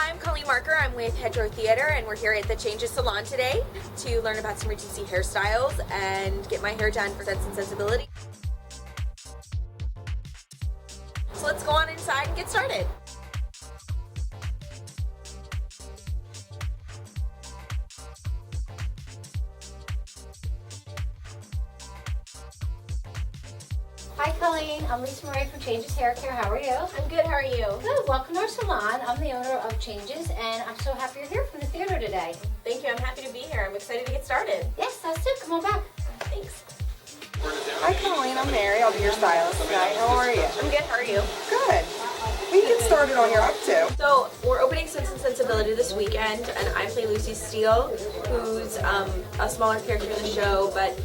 Hi, I'm Colleen Marker. I'm with Hedgerow Theater, and we're here at the Changes Salon today to learn about some Regency hairstyles and get my hair done for Sense and Sensibility. So let's go on inside and get started. Hi Colleen, I'm Lisa Marie from Changes Haircare. How are you? I'm good, how are you? Good. Welcome to our salon. I'm the owner of Changes, and I'm so happy you're here from the theater today. Thank you, I'm happy to be here. I'm excited to get started. Yes, that's it. Come on back. Thanks. Hi Colleen, I'm Mary. I'll be your stylist tonight. How are you? I'm good, how are you? Good. We can get started on your updo. So we're opening Sense and Sensibility this weekend, and I play Lucy Steele, who's a smaller character in the show, but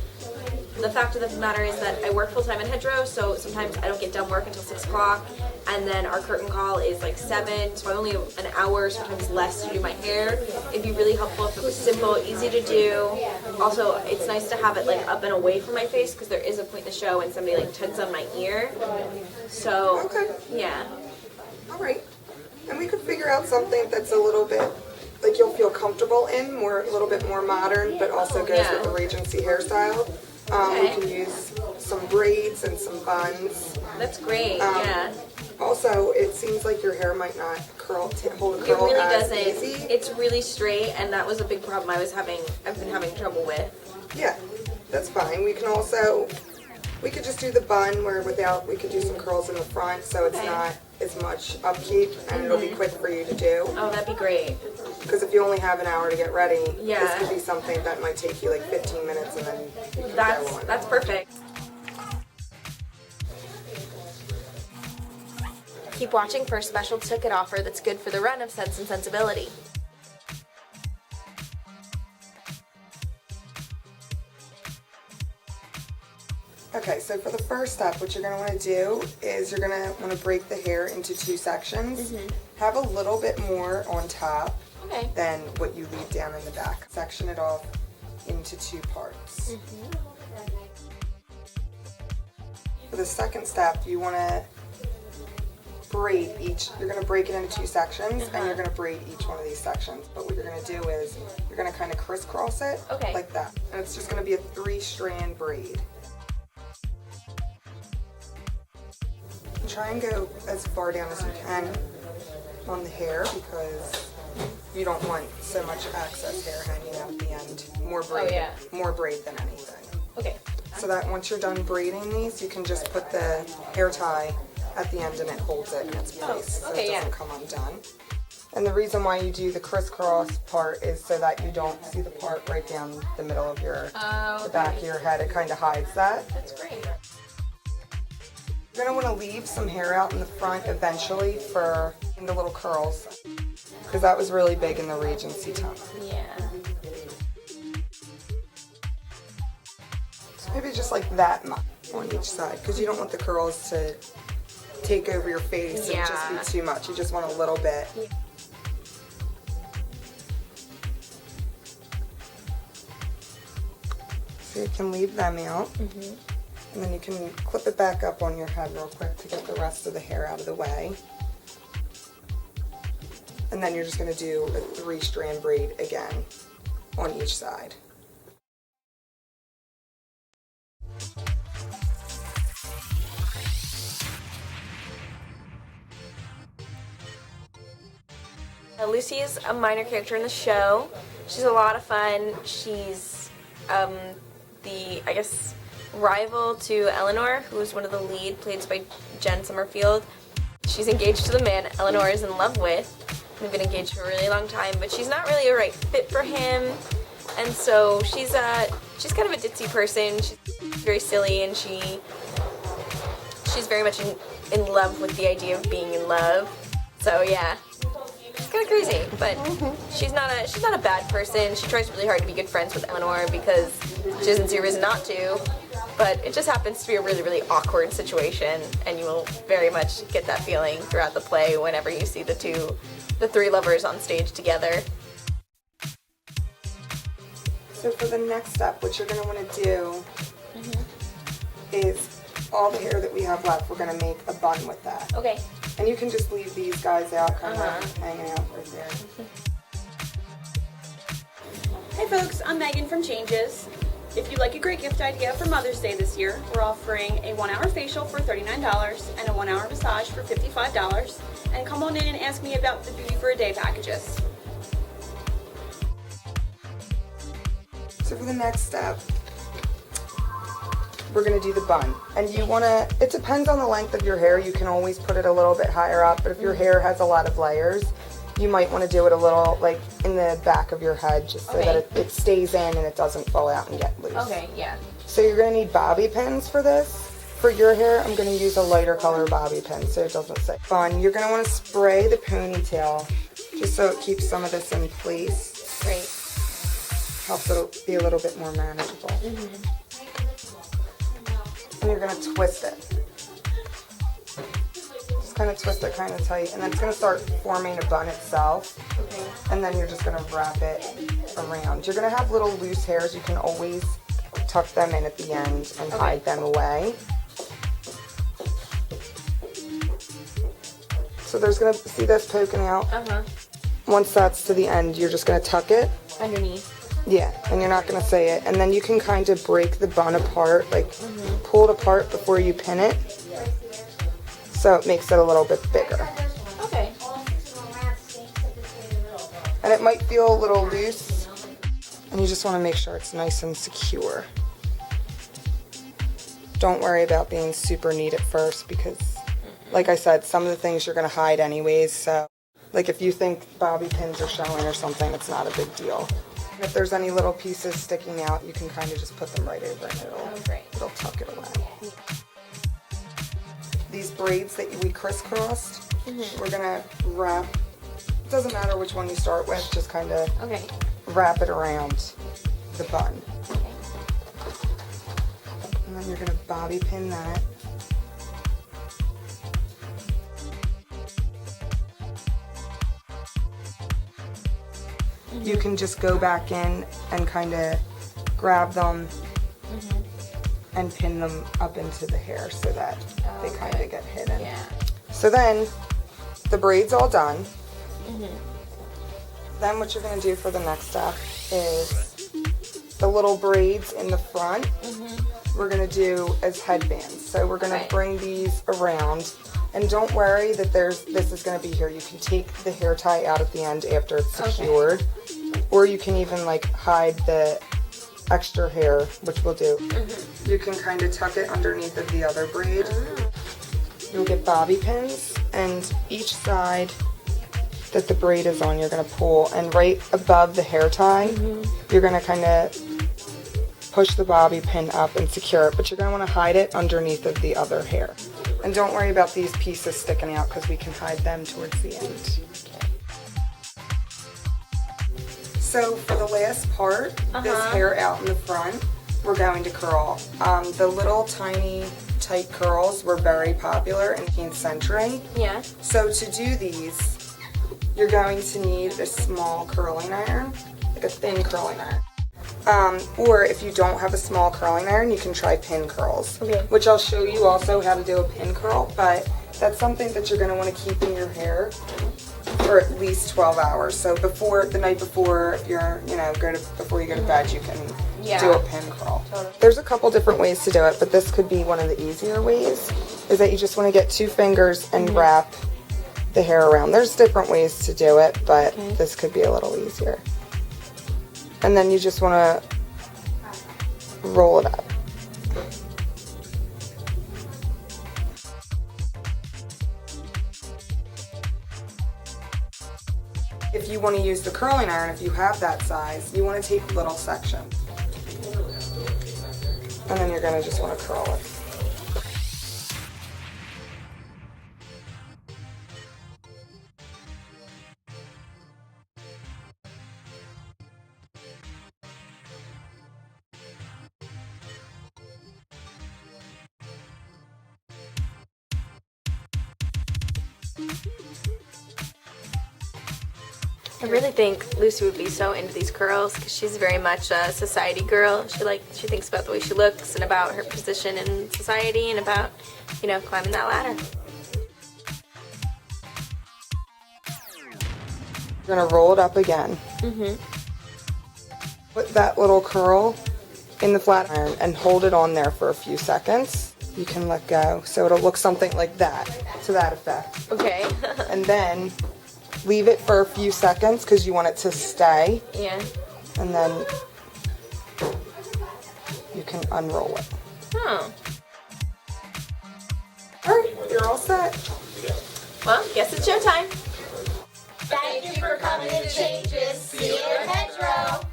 the fact of the matter is that I work full-time at Hedgerow, so sometimes I don't get done work until 6 o'clock, and then our curtain call is like 7, so I only have an hour, sometimes less, to do my hair. It'd be really helpful if it was simple, easy to do. Also, it's nice to have it like up and away from my face, because there is a point in the show when somebody like tugs on my ear. So, Okay. yeah. All right. And we could figure out something that's a little bit, like you'll feel comfortable in, a little bit more modern, but also goes with the Regency hairstyle. We can use some braids and some buns. That's great, yeah. Also, it seems like your hair might not hold a curl It really as doesn't. easy. It's really straight, and that was a big problem I've been having trouble with. Yeah, that's fine. We could just do the bun we could do some curls in the front, so it's not as much upkeep, and it'll be quick for you to do. Oh, that'd be great. Because if you only have an hour to get ready, Yeah. this could be something that might take you like 15 minutes, and then you can go on. That's perfect. Keep watching for a special ticket offer that's good for the run of Sense and Sensibility. Okay, so for the first step, what you're going to want to do is you're going to want to break the hair into 2 sections. Have a little bit more on top than what you leave down in the back. Section it off into 2 parts. For the second step, you want to braid you're going to break it into 2 sections, and you're going to braid each one of these sections. But what you're going to do is you're going to kind of crisscross it like that. And it's just going to be a 3-strand braid. Try and go as far down as you can on the hair, because you don't want so much excess hair hanging out at the end. More braid than anything. Okay. So that once you're done braiding these, you can just put the hair tie at the end, and it holds it in its place, so it doesn't come undone. And the reason why you do the crisscross part is so that you don't see the part right down the middle of the back of your head. It kind of hides that. That's great. You're going to want to leave some hair out in the front eventually for the little curls, because that was really big in the Regency time. Yeah. So maybe just like that much on each side, because you don't want the curls to take over your face and just be too much. You just want a little bit. So you can leave them out. And then you can clip it back up on your head real quick to get the rest of the hair out of the way. And then you're just going to do a 3-strand braid again on each side. Lucy is a minor character in the show. She's a lot of fun. She's I guess, rival to Eleanor, who is one of the lead, played by Jen Summerfield. She's engaged to the man Eleanor is in love with. They've been engaged for a really long time, but she's not really a right fit for him. And so she's kind of a ditzy person. She's very silly, and she's very much in love with the idea of being in love. So yeah, she's kind of crazy, but she's not a bad person. She tries really hard to be good friends with Eleanor because she doesn't see a reason not to. But it just happens to be a really, really awkward situation, and you will very much get that feeling throughout the play whenever you see the 3 lovers on stage together. So for the next step, what you're going to want to do is all the hair that we have left, we're going to make a bun with that. Okay. And you can just leave these guys out, kind of hanging out right there. Hey folks, I'm Megan from Changes. If you'd like a great gift idea for Mother's Day this year, we're offering a 1-hour facial for $39 and a 1-hour massage for $55. And come on in and ask me about the Beauty for a Day packages. So for the next step, we're going to do the bun. And you want to, it depends on the length of your hair. You can always put it a little bit higher up, but if your hair has a lot of layers, you might want to do it a little like in the back of your head just so that it stays in and it doesn't fall out and get loose. Okay, yeah. So you're going to need bobby pins for this. For your hair, I'm going to use a lighter color bobby pin so it doesn't say bun. You're going to want to spray the ponytail just so it keeps some of this in place. Great. Helps it be a little bit more manageable. And you're going to twist it. Just kind of twist it kind of tight, and then it's going to start forming a bun itself. And then you're just going to wrap it around. You're going to have little loose hairs. You can always tuck them in at the end and hide them away. So there's going to, see this poking out? Once that's to the end, you're just going to tuck it. Underneath. Yeah, and you're not going to say it. And then you can kind of break the bun apart, like pull it apart before you pin it. So it makes it a little bit bigger. Okay. And it might feel a little loose, and you just want to make sure it's nice and secure. Don't worry about being super neat at first because, like I said, some of the things you're going to hide anyways. So, like if you think bobby pins are showing or something, it's not a big deal. And if there's any little pieces sticking out, you can kind of just put them right over and it'll tuck it away. These braids that we crisscrossed, we're going to wrap, it doesn't matter which one you start with, just kind of wrap it around the bun. And then you're going to bobby pin that. You can just go back in and kind of grab them and pin them up into the hair so that they kind of get hidden. So then the braid's all done. Then what you're going to do for the next step is the little braids in the front we're going to do as headbands. So we're going to bring these around. And don't worry that this is going to be here. You can take the hair tie out at the end after it's secured. Or you can even like hide the extra hair, which we'll do. You can kind of tuck it underneath of the other braid. You'll get bobby pins, and each side that the braid is on, you're going to pull. And right above the hair tie, you're going to kind of push the bobby pin up and secure it. But you're going to want to hide it underneath of the other hair. And don't worry about these pieces sticking out because we can hide them towards the end. So for the last part, this hair out in the front, we're going to curl. The little tiny tight curls were very popular in the 18th century. Yeah. So to do these, you're going to need a small curling iron, like a thin curling iron. Or if you don't have a small curling iron, you can try pin curls, which I'll show you also how to do a pin curl, but that's something that you're going to want to keep in your hair for at least 12 hours. So the night before, if you're, before you go to bed, you can do a pin curl. There's a couple different ways to do it, but this could be one of the easier ways, is that you just want to get 2 fingers and wrap the hair around. There's different ways to do it, but this could be a little easier. And then you just want to roll it up. If you want to use the curling iron, if you have that size, you want to take a little section. And then you're going to just want to curl it. I really think Lucy would be so into these curls because she's very much a society girl. She thinks about the way she looks and about her position in society and about, climbing that ladder. You're gonna roll it up again. Put that little curl in the flat iron and hold it on there for a few seconds. You can let go, so it'll look something like that, to that effect. Okay. And then leave it for a few seconds because you want it to stay. Yeah. And then you can unroll it. Oh. Alright, you're all set. Well, guess it's showtime. Thank you for coming to Changes. See you at Hedgerow.